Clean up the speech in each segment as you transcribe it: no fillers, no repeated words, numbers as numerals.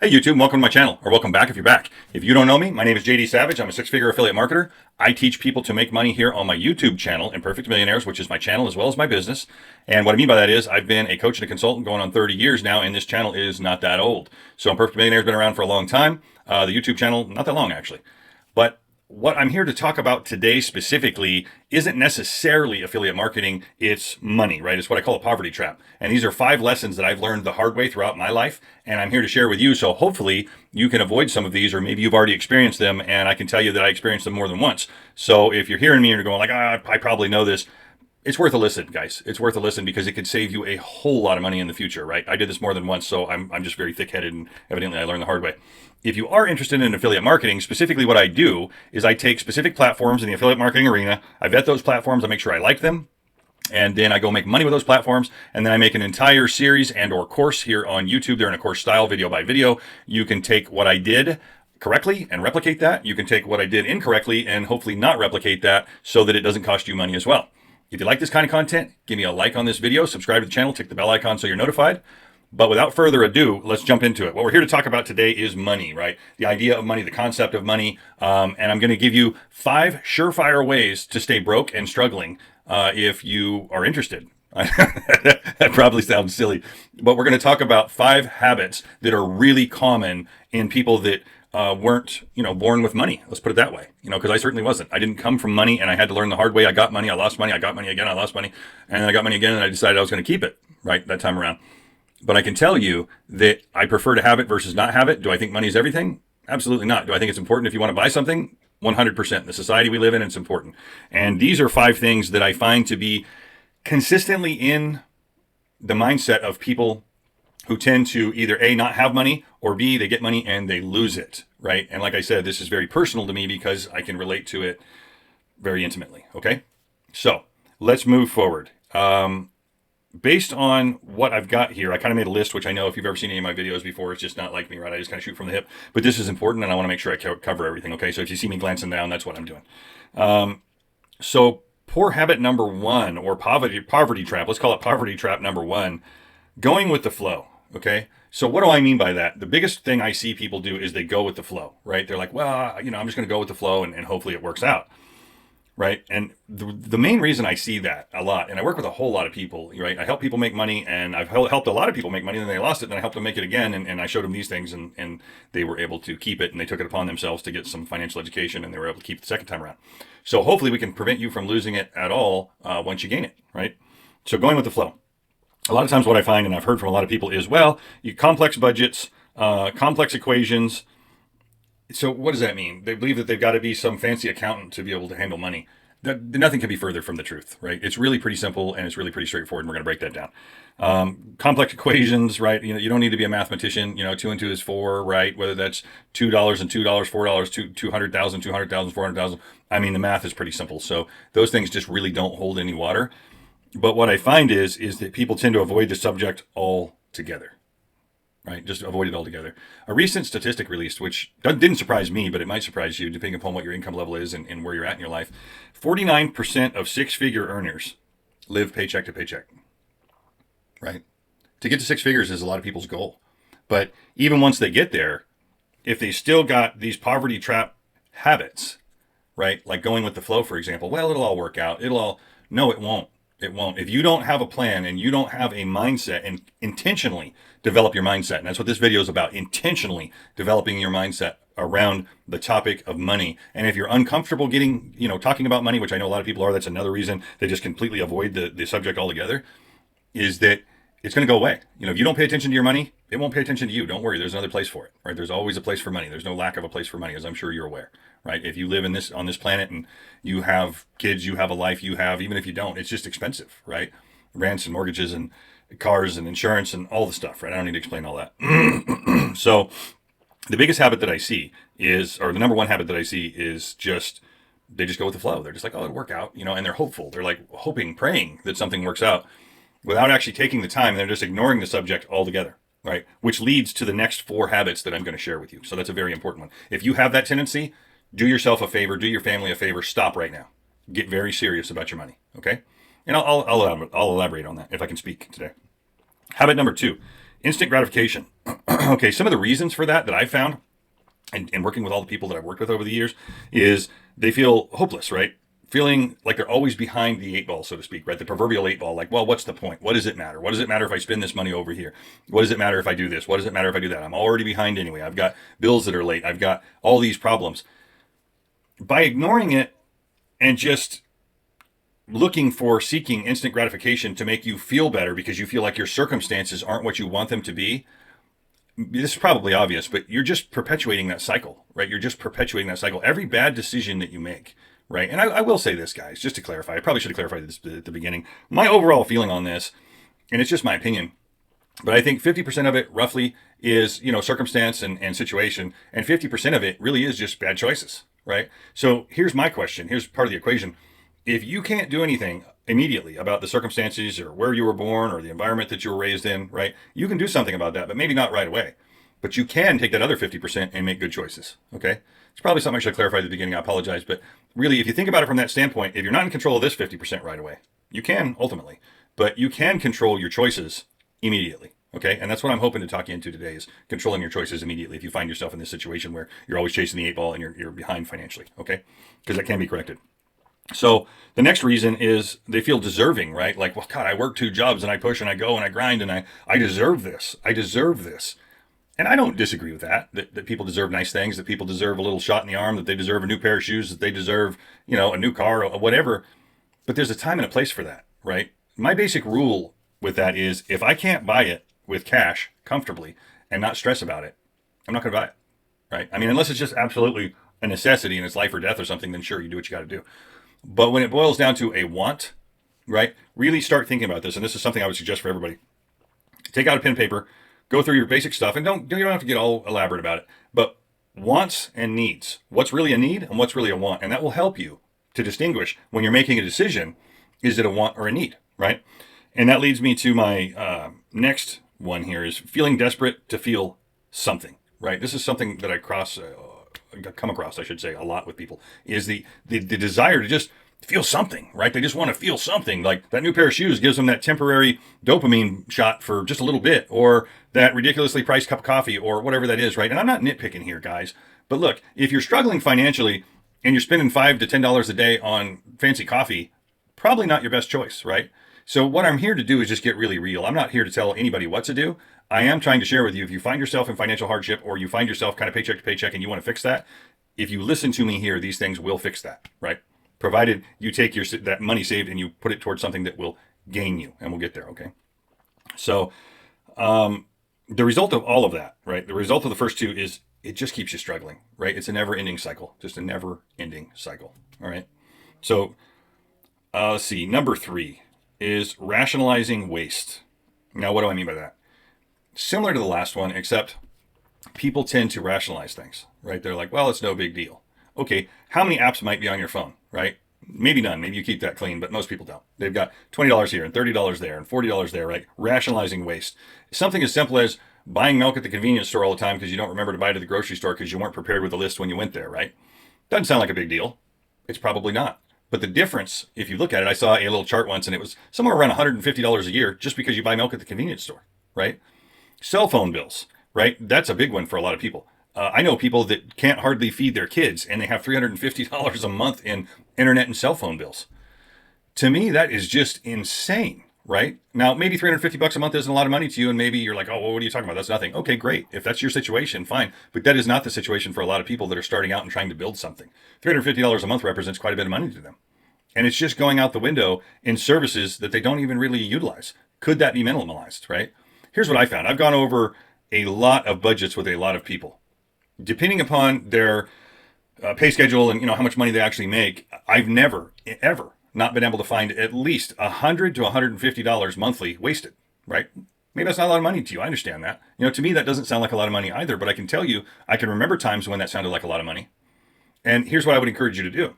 Hey YouTube, welcome to my channel, or welcome back if you're back. If you don't know me, my name is JD Savage. I'm a six-figure affiliate marketer. I teach people to make money here on my YouTube channel, Imperfect Millionaires, which is my channel as well as my business. And what I mean by that is I've been a coach and a consultant going on 30 years now, and this channel is not that old. So Imperfect Millionaires has been around for a long time. The YouTube channel, not that long actually. But what I'm here to talk about today specifically isn't necessarily affiliate marketing, it's money, right? It's what I call a poverty trap. And these are 5 lessons that I've learned the hard way throughout my life, and I'm here to share with you. So hopefully you can avoid some of these, or maybe you've already experienced them, and I can tell you that I experienced them more than once. So if you're hearing me and you're going like, I probably know this, it's worth a listen, guys. It's worth a listen because it could save you a whole lot of money in the future, right? I did this more than once, so I'm just very thick-headed, and evidently I learned the hard way. If you are interested in affiliate marketing, specifically what I do is I take specific platforms in the affiliate marketing arena, I vet those platforms, I make sure I like them, and then I go make money with those platforms, and then I make an entire series and or course here on YouTube. They're in a course style, video by video. You can take what I did correctly and replicate that. You can take what I did incorrectly and hopefully not replicate that so that it doesn't cost you money as well. If you like this kind of content, give me a like on this video, subscribe to the channel, click the bell icon so you're notified. But without further ado, let's jump into it. What we're here to talk about today is money, right? The idea of money, the concept of money. And I'm going to give you 5 surefire ways to stay broke and struggling if you are interested. That probably sounds silly, but we're going to talk about 5 habits that are really common in people that weren't, born with money. Let's put it that way, because I certainly wasn't. I didn't come from money, and I had to learn the hard way. I got money, I lost money, I got money again, I lost money, and then I got money again, and I decided I was going to keep it, right, that time around. But I can tell you that I prefer to have it versus not have it. Do I think money is everything? Absolutely not. Do I think it's important if you want to buy something? 100%. The society we live in, it's important. And these are 5 things that I find to be consistently in the mindset of people who tend to either A, not have money, or B, they get money and they lose it, right? And like I said, this is very personal to me because I can relate to it very intimately, okay? So let's move forward. Based on what I've got here, I kind of made a list, which I know if you've ever seen any of my videos before, it's just not like me, right? I just kind of shoot from the hip. But this is important, and I want to make sure I cover everything, okay? So if you see me glancing down, that's what I'm doing. So poor habit number 1, or poverty trap, let's call it poverty trap number 1, going with the flow, okay? So what do I mean by that? The biggest thing I see people do is they go with the flow, right? They're like, well, I'm just going to go with the flow, and hopefully it works out. Right. And the main reason I see that a lot, and I work with a whole lot of people, right? I help people make money, and I've helped a lot of people make money, and then they lost it, and I helped them make it again. And I showed them these things, and they were able to keep it, and they took it upon themselves to get some financial education, and they were able to keep it the second time around. So hopefully we can prevent you from losing it at all once you gain it, right? So going with the flow. A lot of times what I find, and I've heard from a lot of people is, well, you complex budgets, complex equations. So what does that mean? They believe that they've got to be some fancy accountant to be able to handle money. Nothing could be further from the truth, right? It's really pretty simple, and it's really pretty straightforward, and we're going to break that down. Complex equations, right? You don't need to be a mathematician. 2 and 2 is 4, right? Whether that's $2 and $2, $4, 200,000, 200,000, 400,000. I mean, the math is pretty simple. So those things just really don't hold any water. But what I find is that people tend to avoid the subject altogether. Right, just avoid it altogether. A recent statistic released, which didn't surprise me, but it might surprise you depending upon what your income level is and where you're at in your life. 49% of 6-figure earners live paycheck to paycheck. Right? To get to 6 figures is a lot of people's goal. But even once they get there, if they still got these poverty trap habits, right? Like going with the flow, for example, well, it'll all work out. No, it won't. It won't. If you don't have a plan and you don't have a mindset and intentionally develop your mindset, and that's what this video is about, intentionally developing your mindset around the topic of money. And if you're uncomfortable talking about money, which I know a lot of people are, that's another reason they just completely avoid the subject altogether, is that it's going to go away. If you don't pay attention to your money, it won't pay attention to you. Don't worry. There's another place for it, right? There's always a place for money. There's no lack of a place for money, as I'm sure you're aware, right? If you live on this planet and you have kids, you have a life, even if you don't, it's just expensive, right? Rents and mortgages and cars and insurance and all the stuff, right? I don't need to explain all that. So the biggest habit that I see or the number 1 habit that I see is they just go with the flow. They're just like, oh, it'll work out, and they're hopeful. They're like hoping, praying that something works out, without actually taking the time. They're just ignoring the subject altogether, right? Which leads to the next 4 habits that I'm going to share with you. So that's a very important one. If you have that tendency, do yourself a favor, do your family a favor, stop right now. Get very serious about your money, okay? And I'll elaborate on that if I can speak today. Habit number 2 Instant gratification. Okay, some of the reasons for that I found, and working with all the people that I've worked with over the years, is they feel hopeless, right? Feeling like they're always behind the eight ball, so to speak, right? The proverbial eight ball. Like, well, what's the point? What does it matter? What does it matter if I spend this money over here? What does it matter if I do this? What does it matter if I do that? I'm already behind anyway. I've got bills that are late. I've got all these problems. By ignoring it and just seeking instant gratification to make you feel better because you feel like your circumstances aren't what you want them to be, this is probably obvious, but you're just perpetuating that cycle, right? You're just perpetuating that cycle. Every bad decision that you make, right? And I will say this, guys, just to clarify, I probably should have clarified this at the beginning. My overall feeling on this, and it's just my opinion, but I think 50% of it roughly is, circumstance and situation, and 50% of it really is just bad choices, right? So here's my question. Here's part of the equation. If you can't do anything immediately about the circumstances or where you were born or the environment that you were raised in, right? You can do something about that, but maybe not right away. But you can take that other 50% and make good choices, okay? It's probably something I should clarify at the beginning. I apologize. But really, if you think about it from that standpoint, if you're not in control of this 50% right away, you can ultimately, but you can control your choices immediately, okay? And that's what I'm hoping to talk you into today, is controlling your choices immediately if you find yourself in this situation where you're always chasing the eight ball and you're behind financially, okay? Because that can be corrected. So the next reason is they feel deserving, right? Like, well, God, I work 2 jobs and I push and I go and I grind and I deserve this. I deserve this. And I don't disagree with that people deserve nice things, that people deserve a little shot in the arm, that they deserve a new pair of shoes, that they deserve, a new car or whatever. But there's a time and a place for that, right? My basic rule with that is if I can't buy it with cash comfortably and not stress about it, I'm not going to buy it, right? I mean, unless it's just absolutely a necessity and it's life or death or something, then sure, you do what you got to do. But when it boils down to a want, right, really start thinking about this. And this is something I would suggest for everybody. Take out a pen and paper, go through your basic stuff, and you don't have to get all elaborate about it. But wants and needs. What's really a need and what's really a want. And that will help you to distinguish when you're making a decision, is it a want or a need, right? And that leads me to my next one here, is feeling desperate to feel something, right? This is something that I come across, I should say, a lot with people, is the desire to just feel something, right? They just want to feel something. Like that new pair of shoes gives them that temporary dopamine shot for just a little bit, or that ridiculously priced cup of coffee, or whatever that is, right? And I'm not nitpicking here, guys, but look, if you're struggling financially and you're spending $5 to $10 a day on fancy coffee, probably not your best choice, right? So what I'm here to do is just get really real. I'm not here to tell anybody what to do. I am trying to share with you, if you find yourself in financial hardship or you find yourself kind of paycheck to paycheck and you want to fix that, if you listen to me here, these things will fix that, right? Provided you take that money saved and you put it towards something that will gain you, and we'll get there, okay? So the result of all of that, right? The result of the first two is it just keeps you struggling, right? It's a never-ending cycle, just a never-ending cycle, all right? So let's see, number 3 is rationalizing waste. Now, what do I mean by that? Similar to the last one, except people tend to rationalize things, right? They're like, well, it's no big deal. Okay, how many apps might be on your phone, right? Maybe none. Maybe you keep that clean, but most people don't. They've got $20 here and $30 there and $40 there, right? Rationalizing waste. Something as simple as buying milk at the convenience store all the time because you don't remember to buy it at the grocery store because you weren't prepared with a list when you went there, right? Doesn't sound like a big deal. It's probably not. But the difference, if you look at it, I saw a little chart once and it was somewhere around $150 a year just because you buy milk at the convenience store, right? Cell phone bills, right? That's a big one for a lot of people. I know people that can't hardly feed their kids and they have $350 a month in internet and cell phone bills. To me, that is just insane, right? Now, maybe $350 a month isn't a lot of money to you, and maybe you're like, oh, well, what are you talking about? That's nothing. Okay, great. If that's your situation, fine. But that is not the situation for a lot of people that are starting out and trying to build something. $350 a month represents quite a bit of money to them. And it's just going out the window in services that they don't even really utilize. Could that be minimalized, right? Here's what I found. I've gone over a lot of budgets with a lot of people. Depending upon their pay schedule and how much money they actually make, I've never, ever not been able to find at least $100 to $150 monthly wasted, right? Maybe that's not a lot of money to you. I understand that. To me, that doesn't sound like a lot of money either, but I can tell you, I can remember times when that sounded like a lot of money. And here's what I would encourage you to do.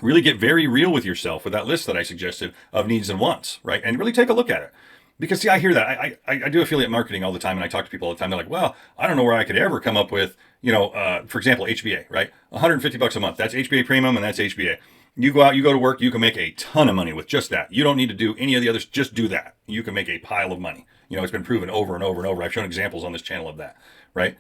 Really get very real with yourself with that list that I suggested of needs and wants, right? And really take a look at it. Because see, I hear that. I do affiliate marketing all the time, and I talk to people all the time. They're like, well, I don't know where I could ever come up with, for example, HBA, right? $150 a month. That's HBA premium and that's HBA. You go out, you go to work, you can make a ton of money with just that. You don't need to do any of the others, just do that. You can make a pile of money. It's been proven over and over and over. I've shown examples on this channel of that, right?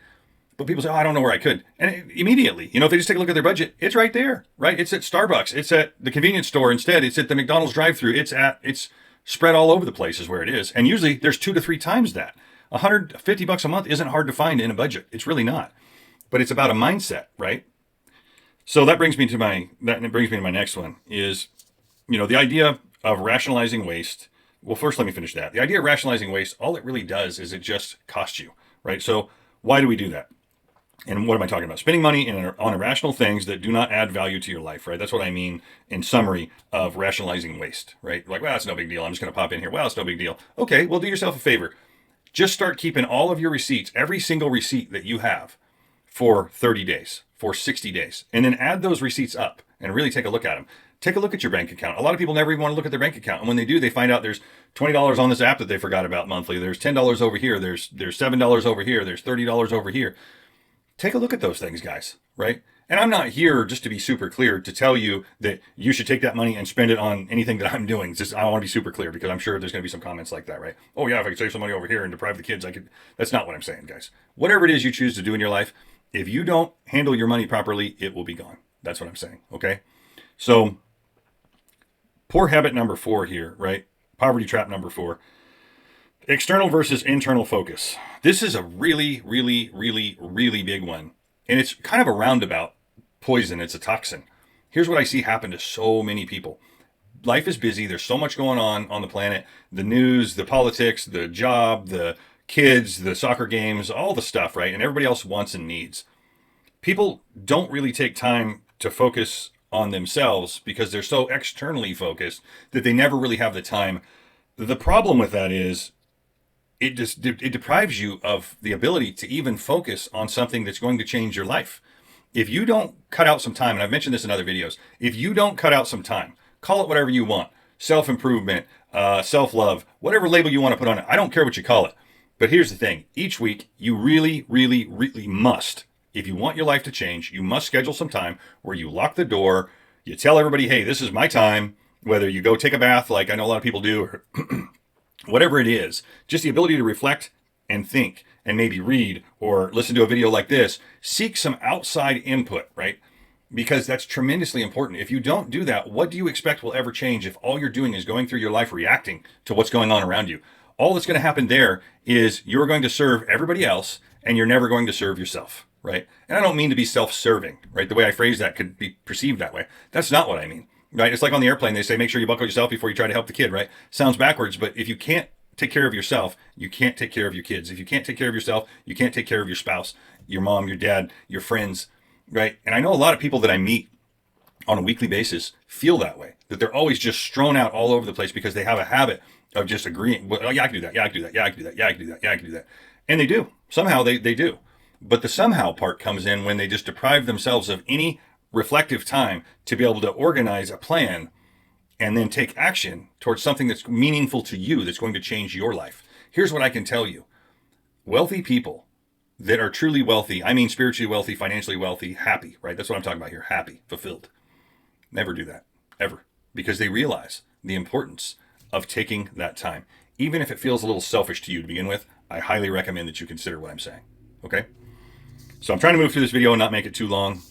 But people say, oh, I don't know where I could. And immediately, if they just take a look at their budget, it's right there, right? It's at Starbucks. It's at the convenience store instead. It's at the McDonald's drive-thru. It's spread all over the place is where it is. And usually there's 2 to 3 times that. $150 a month isn't hard to find in a budget. It's really not. But it's about a mindset, right? So that brings me to my next one is, the idea of rationalizing waste. Well, first, let me finish that. The idea of rationalizing waste, all it really does is it just costs you, right? So why do we do that? And what am I talking about? Spending money on irrational things that do not add value to your life, right? That's what I mean in summary of rationalizing waste, right? Like, well, it's no big deal. I'm just going to pop in here. Well, it's no big deal. Okay, well, do yourself a favor. Just start keeping all of your receipts, every single receipt that you have for 30 days, for 60 days, and then add those receipts up and really take a look at them. Take a look at your bank account. A lot of people never even want to look at their bank account. And when they do, they find out there's $20 on this app that they forgot about monthly. There's $10 over here. There's $7 over here. There's $30 over here. Take a look at those things, guys, right? And I'm not here, just to be super clear, to tell you that you should take that money and spend it on anything that I'm doing. I want to be super clear because I'm sure there's going to be some comments like that, right? Oh yeah, if I could save some money over here and deprive the kids, I could. That's not what I'm saying, guys. Whatever it is you choose to do in your life, if you don't handle your money properly, it will be gone. That's what I'm saying, okay? So, poor habit number 4 here, right? Poverty trap number 4. External versus internal focus. This is a really, really, really, really big one. And it's kind of a roundabout poison. It's a toxin. Here's what I see happen to so many people. Life is busy. There's so much going on the planet. The news, the politics, the job, the kids, the soccer games, all the stuff, right? And everybody else wants and needs. People don't really take time to focus on themselves because they're so externally focused that they never really have the time. The problem with that is it deprives you of the ability to even focus on something that's going to change your life. If you don't cut out some time, and I've mentioned this in other videos, if you don't cut out some time, call it whatever you want, self-improvement, self-love, whatever label you want to put on it, I don't care what you call it. But here's the thing, each week you really, really, really must, if you want your life to change, you must schedule some time where you lock the door, you tell everybody, hey, this is my time, whether you go take a bath like I know a lot of people do, or whatever it is, just the ability to reflect and think and maybe read or listen to a video like this, seek some outside input, right? Because that's tremendously important. If you don't do that, what do you expect will ever change if all you're doing is going through your life reacting to what's going on around you? All that's going to happen there is you're going to serve everybody else and you're never going to serve yourself, right? And I don't mean to be self-serving, right? The way I phrase that could be perceived that way. That's not what I mean. Right? It's like on the airplane, they say, make sure you buckle yourself before you try to help the kid, right? Sounds backwards, but if you can't take care of yourself, you can't take care of your kids. If you can't take care of yourself, you can't take care of your spouse, your mom, your dad, your friends, right? And I know a lot of people that I meet on a weekly basis feel that way, that they're always just strewn out all over the place because they have a habit of just agreeing, well, yeah, I can do that, yeah, I can do that, yeah, I can do that, yeah, I can do that, yeah, I can do that. And they do. Somehow they do. But the somehow part comes in when they just deprive themselves of any reflective time to be able to organize a plan and then take action towards something that's meaningful to you, that's going to change your life. Here's what I can tell you. Wealthy people that are truly wealthy, I mean spiritually wealthy, financially wealthy, happy, right? That's what I'm talking about here. Happy, fulfilled. Never do that, ever. Because they realize the importance of taking that time. Even if it feels a little selfish to you to begin with, I highly recommend that you consider what I'm saying, okay? So I'm trying to move through this video and not make it too long.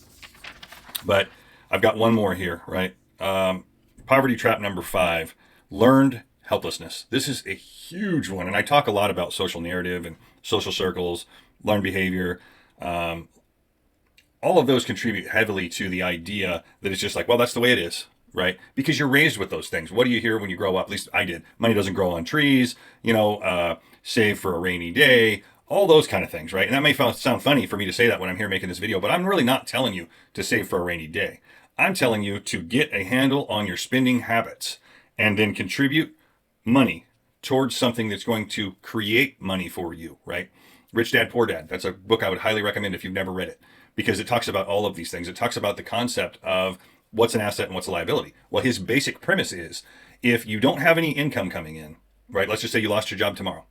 But I've got one more here, right? Poverty trap number 5, learned helplessness. This is a huge one. And I talk a lot about social narrative and social circles, learned behavior. All of those contribute heavily to the idea that it's just like, well, that's the way it is, right? Because you're raised with those things. What do you hear when you grow up? At least I did. Money doesn't grow on trees, save for a rainy day, all those kind of things, right? And that may sound funny for me to say that when I'm here making this video, but I'm really not telling you to save for a rainy day. I'm telling you to get a handle on your spending habits and then contribute money towards something that's going to create money for you, right? Rich Dad, Poor Dad. That's a book I would highly recommend if you've never read it, because it talks about all of these things. It talks about the concept of what's an asset and what's a liability. Well, his basic premise is if you don't have any income coming in, right? Let's just say you lost your job tomorrow.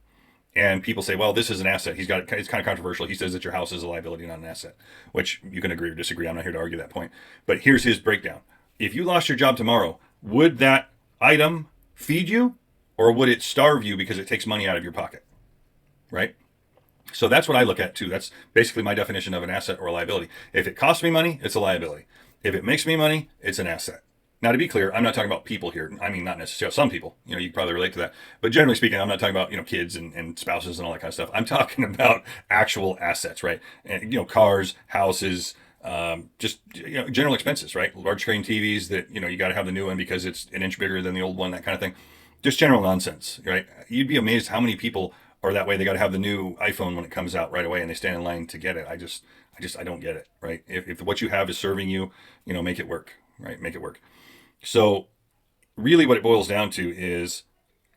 And people say, well, this is an asset. It's kind of controversial. He says that your house is a liability, not an asset, which you can agree or disagree. I'm not here to argue that point. But here's his breakdown. If you lost your job tomorrow, would that item feed you or would it starve you because it takes money out of your pocket? Right? So that's what I look at too. That's basically my definition of an asset or a liability. If it costs me money, it's a liability. If it makes me money, it's an asset. Now, to be clear, I'm not talking about people here. I mean, not necessarily some people, you can probably relate to that. But generally speaking, I'm not talking about, kids and spouses and all that kind of stuff. I'm talking about actual assets, right? And, cars, houses, just, general expenses, right? Large screen TVs that, you got to have the new one because it's an inch bigger than the old one, that kind of thing. Just general nonsense, right? You'd be amazed how many people are that way. They got to have the new iPhone when it comes out right away and they stand in line to get it. I don't get it, right? If what you have is serving you, make it work, right? Make it work. So really what it boils down to is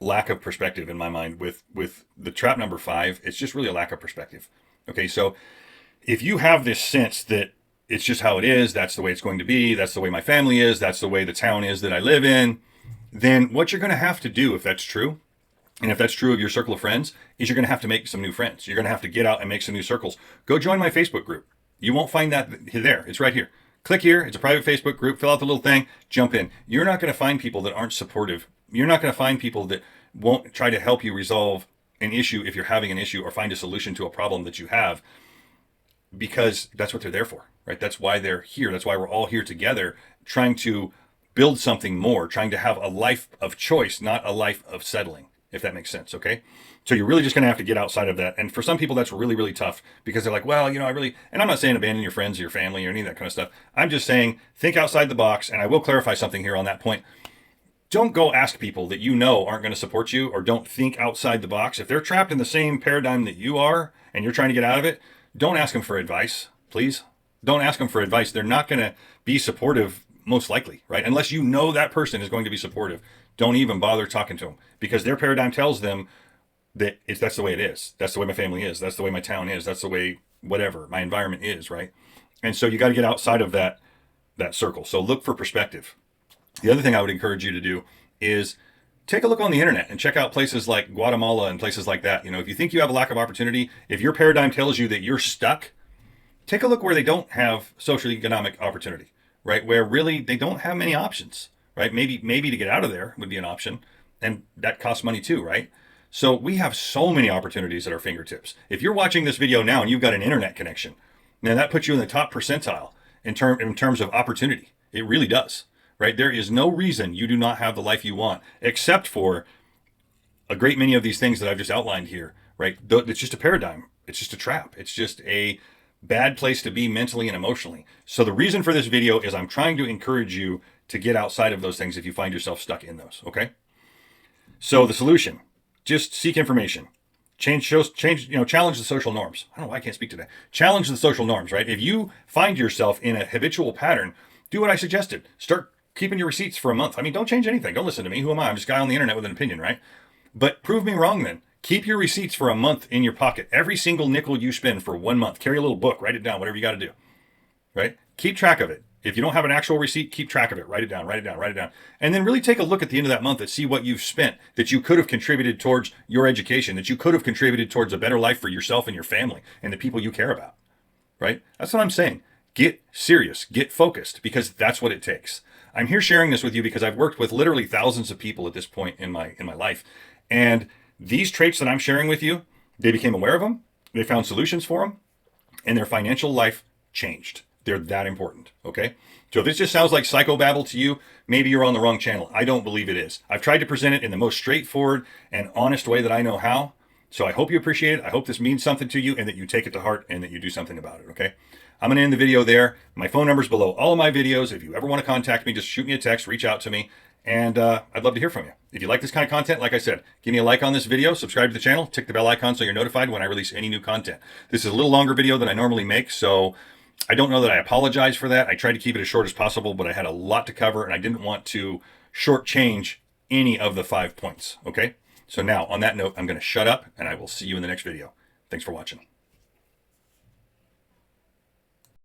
lack of perspective in my mind with the trap number 5. It's just really a lack of perspective. Okay. So if you have this sense that it's just how it is, that's the way it's going to be, that's the way my family is, that's the way the town is that I live in, then what you're going to have to do, if that's true, and if that's true of your circle of friends, is you're going to have to make some new friends. You're going to have to get out and make some new circles. Go join my Facebook group. You won't find that there. It's right here. Click here. It's a private Facebook group. Fill out the little thing. Jump in. You're not going to find people that aren't supportive. You're not going to find people that won't try to help you resolve an issue if you're having an issue or find a solution to a problem that you have, because that's what they're there for, right? That's why they're here. That's why we're all here together trying to build something more, trying to have a life of choice, not a life of settling, if that makes sense, okay? So you're really just going to have to get outside of that. And for some people, that's really, really tough because they're like, well, and I'm not saying abandon your friends or your family or any of that kind of stuff. I'm just saying think outside the box. And I will clarify something here on that point. Don't go ask people that aren't going to support you or don't think outside the box. If they're trapped in the same paradigm that you are and you're trying to get out of it, don't ask them for advice, please. Don't ask them for advice. They're not going to be supportive, most likely, right? Unless that person is going to be supportive. Don't even bother talking to them because their paradigm tells them that that's the way it is. That's the way my family is. That's the way my town is. That's the way whatever my environment is, right? And so you got to get outside of that circle. So look for perspective. The other thing I would encourage you to do is take a look on the internet and check out places like Guatemala and places like that. If you think you have a lack of opportunity, if your paradigm tells you that you're stuck, take a look where they don't have social economic opportunity, right? Where really they don't have many options, right? Maybe to get out of there would be an option, and that costs money too, right? So we have so many opportunities at our fingertips. If you're watching this video now and you've got an internet connection, now that puts you in the top percentile in terms of opportunity. It really does, right? There is no reason you do not have the life you want, except for a great many of these things that I've just outlined here, right? It's just a paradigm. It's just a trap. It's just a bad place to be mentally and emotionally. So the reason for this video is I'm trying to encourage you to get outside of those things if you find yourself stuck in those, okay? So the solution, just seek information. Challenge the social norms. I don't know why I can't speak today. Challenge the social norms, right? If you find yourself in a habitual pattern, do what I suggested. Start keeping your receipts for a month. I mean, don't change anything. Don't listen to me. Who am I? I'm just a guy on the internet with an opinion, right? But prove me wrong then. Keep your receipts for a month in your pocket. Every single nickel you spend for 1 month. Carry a little book. Write it down. Whatever you got to do, right? Keep track of it. If you don't have an actual receipt, keep track of it. Write it down, write it down, write it down. And then really take a look at the end of that month and see what you've spent that you could have contributed towards your education, that you could have contributed towards a better life for yourself and your family and the people you care about, right? That's what I'm saying. Get serious, get focused, because that's what it takes. I'm here sharing this with you because I've worked with literally thousands of people at this point in my life. And these traits that I'm sharing with you, they became aware of them, they found solutions for them, and their financial life changed. They're that important, okay? So if this just sounds like psychobabble to you, maybe you're on the wrong channel. I don't believe it is. I've tried to present it in the most straightforward and honest way that I know how. So I hope you appreciate it. I hope this means something to you and that you take it to heart and that you do something about it, okay? I'm going to end the video there. My phone number's below all of my videos. If you ever want to contact me, just shoot me a text, reach out to me, and I'd love to hear from you. If you like this kind of content, like I said, give me a like on this video, subscribe to the channel, tick the bell icon so you're notified when I release any new content. This is a little longer video than I normally make, so I don't know that I apologize for that. I tried to keep it as short as possible, but I had a lot to cover and I didn't want to shortchange any of the 5 points, okay? So now, on that note, I'm going to shut up and I will see you in the next video. Thanks for watching.